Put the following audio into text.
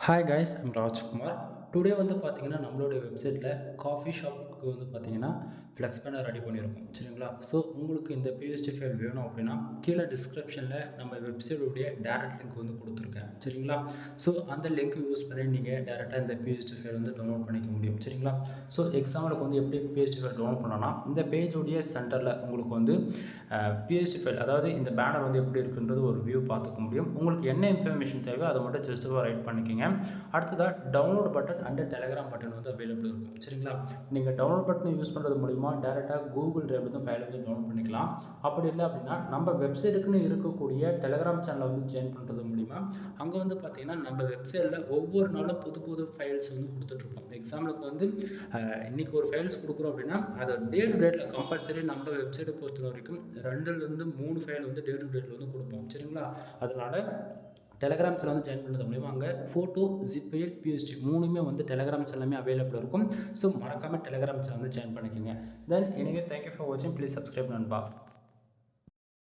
Hi guys, I'm Rajkumar. Today வந்து பார்த்தீங்கன்னா நம்மளுடைய வெப்சைட்டில் காஃபி ஷாப்புக்கு வந்து பார்த்தீங்கன்னா ஃப்ளெக்ஸ் பேனர் ரெடி பண்ணியிருக்கோம். சரிங்களா? ஸோ உங்களுக்கு இந்த பிஎஸ்டி ஃபைல் வேணும் அப்படின்னா கீழே டிஸ்கிரிப்ஷனில் நம்ம வெப்சைட்டுடைய டேரக்ட் லிங்க் வந்து கொடுத்துருக்கேன். சரிங்களா? ஸோ அந்த லிங்க் யூஸ் பண்ணி நீங்கள் டேரெக்டாக இந்த பிஎஸ்டி ஃபைல் வந்து டவுன்லோட் பண்ணிக்க முடியும். சரிங்களா? ஸோ எக்ஸாம்பிளுக்கு வந்து எப்படி பிஎஸ்டி ஃபைல் டவுன்லோட் பண்ணலாம்னா இந்த பேஜுடைய சென்டரில் உங்களுக்கு வந்து பிஎஸ்டி ஃபைல், அதாவது இந்த பேனர் வந்து எப்படி இருக்குன்றது ஒரு வியூ பார்த்துக்க முடியும். உங்களுக்கு என்ன இன்ஃபர்மேஷன் தேவையோ அதை மட்டும் ஜஸ்ட்டு ரைட் பண்ணிக்கோங்க. அடுத்ததாக download button and Telegram button வந்து அவைலபிள் இருக்கும். சரிங்களா? நீங்கள் டவுன்லோட் பட்டனை யூஸ் பண்ணுறது மூலிமா டேரெக்டாக கூகுள் டிரைவ் வந்து ஃபைல் வந்து டவுன்லோட் பண்ணிக்கலாம். அப்படி இல்லை அப்படின்னா நம்ம வெப்சைட்டுக்குன்னு இருக்கக்கூடிய டெலிகிராம் சேனலை வந்து ஜாயின் பண்ணுறது மூலிமா அங்கே வந்து பார்த்திங்கன்னா நம்ம வெப்சைட்டில் ஒவ்வொரு நாளும் புது புது ஃபைல்ஸ் வந்து கொடுத்துட்ருப்போம். எக்ஸாம்பிளுக்கு வந்து இன்றைக்கி ஒரு ஃபைல்ஸ் கொடுக்குறோம் அப்படின்னா அதை டே டு டேட்டில் கம்பல்சரி நம்ம வெப்சைட்டை பொறுத்த வரைக்கும் 2லேருந்து 3 ஃபைல் வந்து டே டு டேட்டில் வந்து கொடுப்போம். சரிங்களா? அதனால் டெலிகிராம் சேனல் வந்து ஜாயின் பண்ணுறது மூலிமா அங்கே ஃபோட்டோ, ஜிப் ஃபைல், பிஎஸ்டி 3மே வந்து டெலிகிராம் சேனலுமே அவைலபிள் இருக்கும். ஸோ மறக்காமல் டெலிகிராம் சேனல் வந்து ஜாயின் பண்ணிக்கோங்க. தென் எனிவே தேங்க்யூ ஃபார் வாட்சிங். ப்ளீஸ் சப்ஸ்கிரைப் நண்பா.